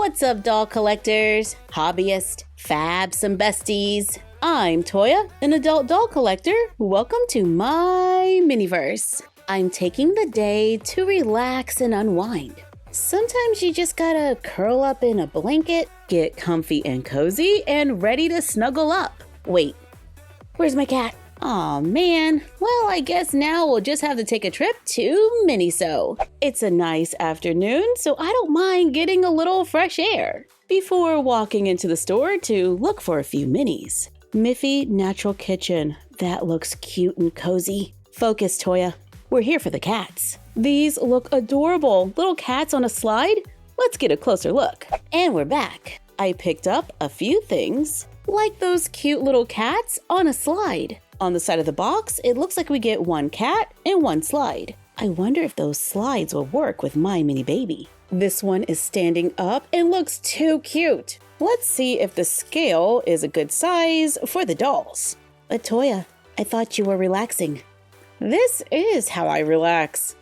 What's up, doll collectors, hobbyists, fabs, and besties? I'm Toya, an adult doll collector. Welcome to my Miniverse. I'm taking the day to relax and unwind. Sometimes you just gotta curl up in a blanket, get comfy and cozy, and ready to snuggle up. Wait, where's my cat? Aw, man. Well, I guess now we'll just have to take a trip to Miniso. It's a nice afternoon, so I don't mind getting a little fresh air before walking into the store to look for a few minis. Miffy Natural Kitchen. That looks cute and cozy. Focus, Toya. We're here for the cats. These look adorable. Little cats on a slide. Let's get a closer look. And we're back. I picked up a few things, like those cute little cats on a slide. On the side of the box, it looks like we get one cat and one slide. I wonder if those slides will work with my mini baby. This one is standing up and looks too cute. Let's see if the scale is a good size for the dolls. But Toya, I thought you were relaxing. This is how I relax.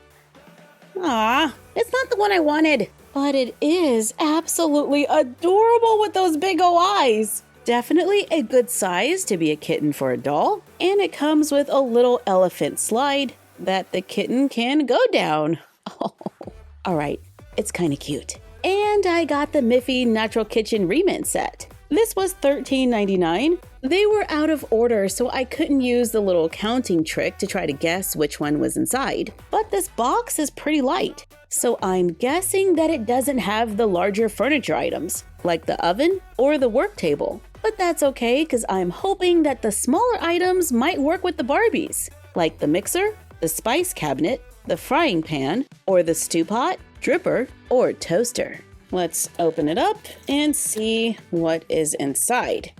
Ah, it's not the one I wanted. But it is absolutely adorable with those big old eyes. Definitely a good size to be a kitten for a doll. And it comes with a little elephant slide that the kitten can go down. Oh, all right, it's kind of cute. And I got the Miffy Natural Kitchen remint set. This was $13.99. They were out of order, so I couldn't use the little counting trick to try to guess which one was inside. But this box is pretty light, so I'm guessing that it doesn't have the larger furniture items, like the oven or the work table. But that's okay, because I'm hoping that the smaller items might work with the Barbies, like the mixer, the spice cabinet, the frying pan, or the stew pot, dripper, or toaster. Let's open it up and see what is inside.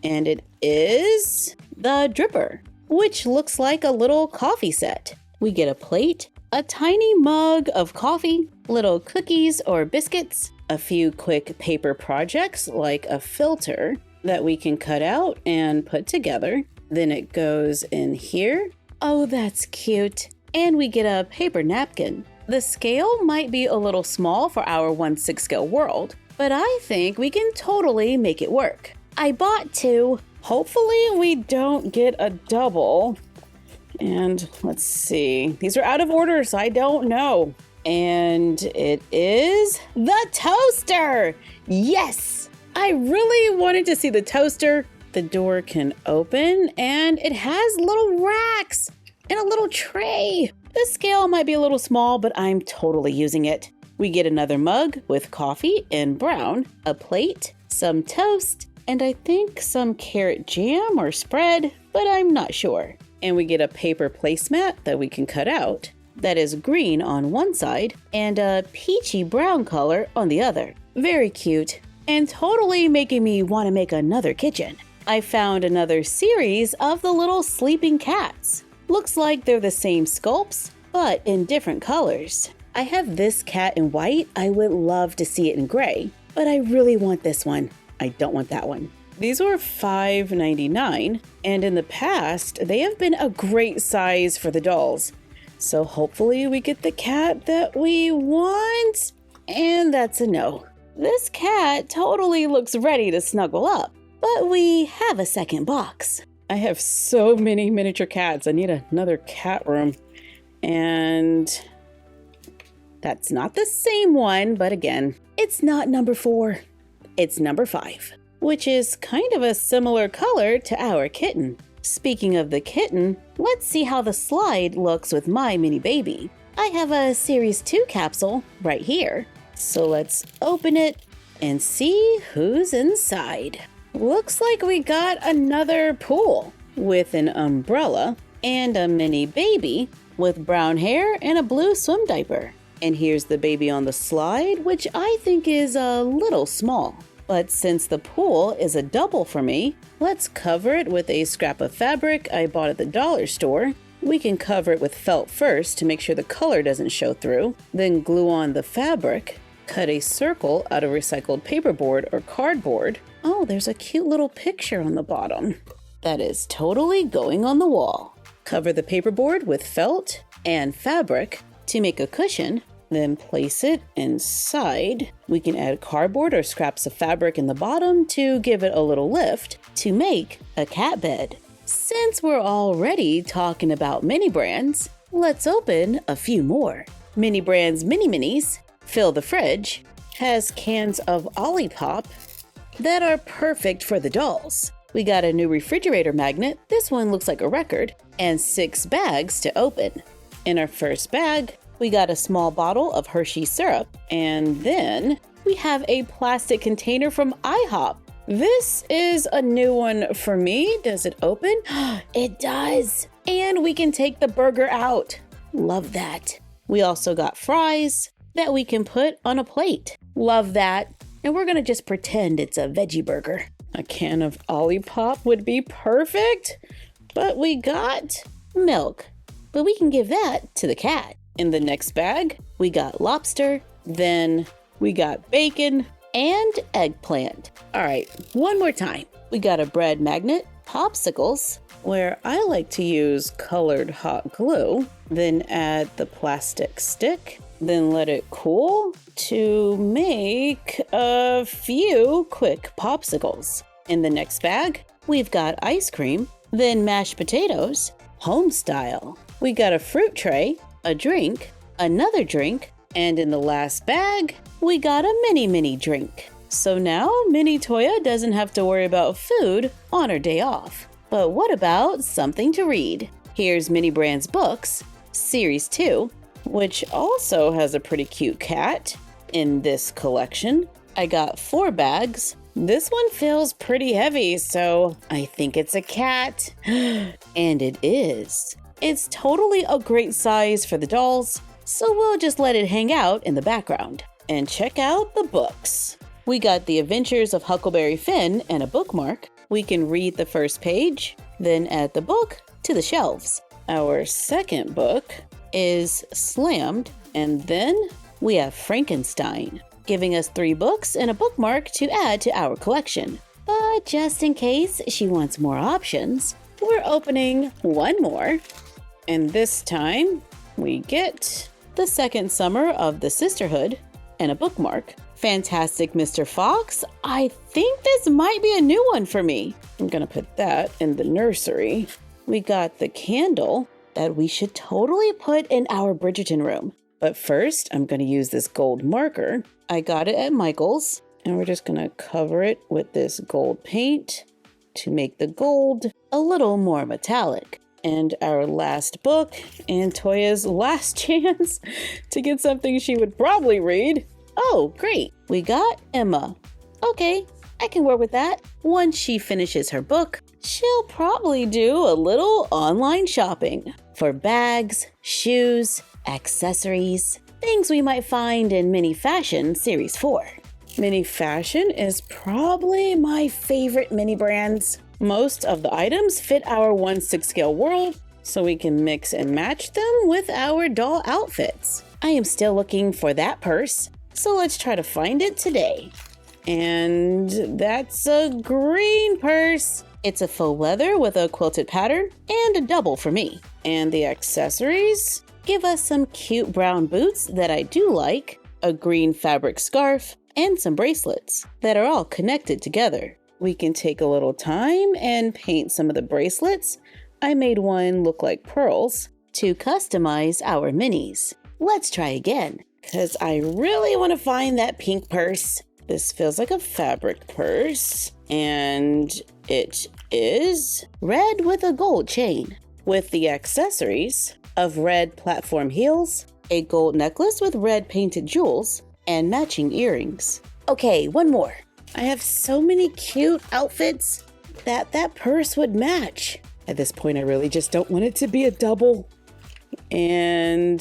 And it is the dripper, which looks like a little coffee set. We get a plate, a tiny mug of coffee, little cookies or biscuits, a few quick paper projects like a filter that we can cut out and put together. Then it goes in here. Oh, that's cute. And we get a paper napkin. The scale might be a little small for our 1/6 scale world, but I think we can totally make it work. I bought two. Hopefully we don't get a double. And let's see. These are out of order, so I don't know. And it is the toaster. Yes! I really wanted to see the toaster. The door can open and it has little racks and a little tray. The scale might be a little small, but I'm totally using it. We get another mug with coffee in brown, a plate, some toast, and I think some carrot jam or spread, but I'm not sure. And we get a paper placemat that we can cut out that is green on one side and a peachy brown color on the other. Very cute. And totally making me want to make another kitchen. I found another series of the little sleeping cats. Looks like they're the same sculpts, but in different colors. I have this cat in white. I would love to see it in gray, but I really want this one. I don't want that one. These were $5.99, and in the past, they have been a great size for the dolls. So hopefully we get the cat that we want, and that's a no. This cat totally looks ready to snuggle up, but we have a second box. I have so many miniature cats. I need another cat room. And that's not the same one, but again, it's not number 4. It's number 5, which is kind of a similar color to our kitten. Speaking of the kitten, let's see how the slide looks with my mini baby. I have a Series 2 capsule right here. So let's open it and see who's inside. Looks like we got another pool with an umbrella and a mini baby with brown hair and a blue swim diaper. And here's the baby on the slide, which I think is a little small. But since the pool is a double for me, let's cover it with a scrap of fabric I bought at the dollar store. We can cover it with felt first to make sure the color doesn't show through, then glue on the fabric. Cut a circle out of recycled paperboard or cardboard. Oh, there's a cute little picture on the bottom. That is totally going on the wall. Cover the paperboard with felt and fabric to make a cushion. then place it inside. We can add cardboard or scraps of fabric in the bottom to give it a little lift to make a cat bed. Since we're already talking about mini brands, let's open a few more. Mini Brands Mini Minis Fill the Fridge has cans of Olipop that are perfect for the dolls. We got a new refrigerator magnet, this one looks like a record, and 6 bags to open. In our first bag, we got a small bottle of Hershey syrup, and then we have a plastic container from IHOP. This is a new one for me. Does it open? It does! And we can take the burger out. Love that. We also got fries that we can put on a plate. Love that. And we're gonna just pretend it's a veggie burger. A can of Olipop would be perfect, but we got milk, but we can give that to the cat. In the next bag, we got lobster, then we got bacon and eggplant. All right, one more time. We got a bread magnet, popsicles, where I like to use colored hot glue, then add the plastic stick, then let it cool to make a few quick popsicles. In the next bag, we've got ice cream, then mashed potatoes, home style. We got a fruit tray, a drink, another drink, and in the last bag, we got a mini drink. So now Mini Toya doesn't have to worry about food on her day off. But what about something to read? Here's Mini Brands Books, Series 2, which also has a pretty cute cat in this collection. I got 4 bags. This one feels pretty heavy, so I think it's a cat. And it is. It's totally a great size for the dolls, so we'll just let it hang out in the background. And check out the books. We got The Adventures of Huckleberry Finn and a bookmark. We can read the first page, then add the book to the shelves. Our second book is Slammed, and then we have Frankenstein, giving us 3 books and a bookmark to add to our collection. But just in case she wants more options, we're opening one more. And this time, we get The Second Summer of the Sisterhood and a bookmark. Fantastic Mr. Fox. I think this might be a new one for me. I'm gonna put that in the nursery. We got the candle that we should totally put in our Bridgerton room. But first, I'm gonna use this gold marker. I got it at Michael's, and we're just gonna cover it with this gold paint to make the gold a little more metallic. And our last book, and Toya's last chance to get something she would probably read. Oh, great. We got Emma. Okay, I can work with that. Once she finishes her book, she'll probably do a little online shopping for bags, shoes, accessories, things we might find in Mini Fashion Series 4. Mini Fashion is probably my favorite mini brands. Most of the items fit our 1/6 scale world, so we can mix and match them with our doll outfits. I am still looking for that purse, so let's try to find it today. And that's a green purse. It's a faux leather with a quilted pattern and a double for me. And the accessories give us some cute brown boots that I do like, a green fabric scarf, and some bracelets that are all connected together. We can take a little time and paint some of the bracelets. I made one look like pearls to customize our minis. Let's try again, because I really want to find that pink purse. This feels like a fabric purse, and it is red with a gold chain, with the accessories of red platform heels, a gold necklace with red painted jewels, and matching earrings. Okay, one more. I have so many cute outfits that purse would match. At this point, I really just don't want it to be a double. And,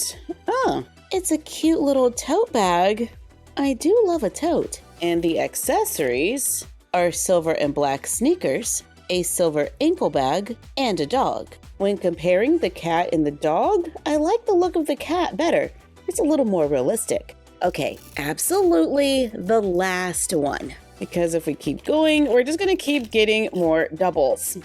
it's a cute little tote bag. I do love a tote. And the accessories are silver and black sneakers, a silver ankle bag, and a dog. When comparing the cat and the dog, I like the look of the cat better. It's a little more realistic. Okay, absolutely the last one. Because if we keep going, we're just gonna keep getting more doubles.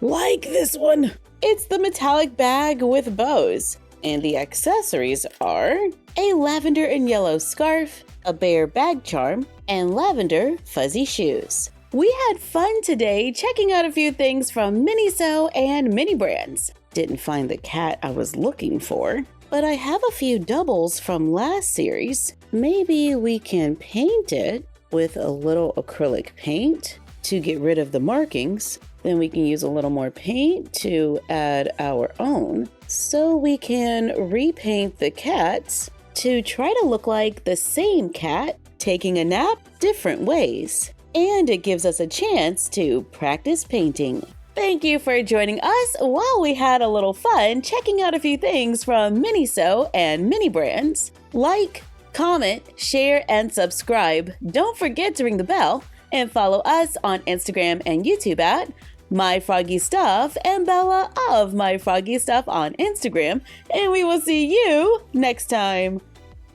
Like this one. It's the metallic bag with bows. And the accessories are a lavender and yellow scarf, a bear bag charm, and lavender fuzzy shoes. We had fun today checking out a few things from Miniso and Mini Brands. Didn't find the cat I was looking for, but I have a few doubles from last series. Maybe we can paint it with a little acrylic paint to get rid of the markings. Then we can use a little more paint to add our own, so we can repaint the cats to try to look like the same cat taking a nap different ways. And it gives us a chance to practice painting. Thank you for joining us while we had a little fun checking out a few things from Miniso and Mini Brands. Like, comment, share, and subscribe. Don't forget to ring the bell and follow us on Instagram and YouTube at MyFroggyStuff and Bella of MyFroggyStuff on Instagram. And we will see you next time.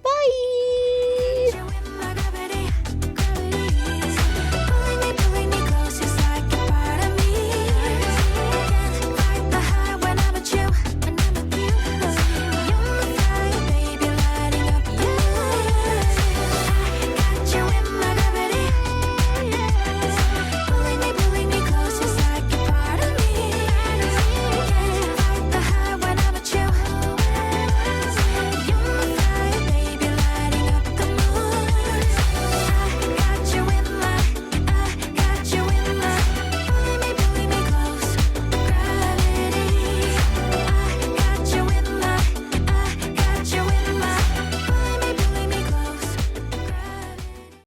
Bye!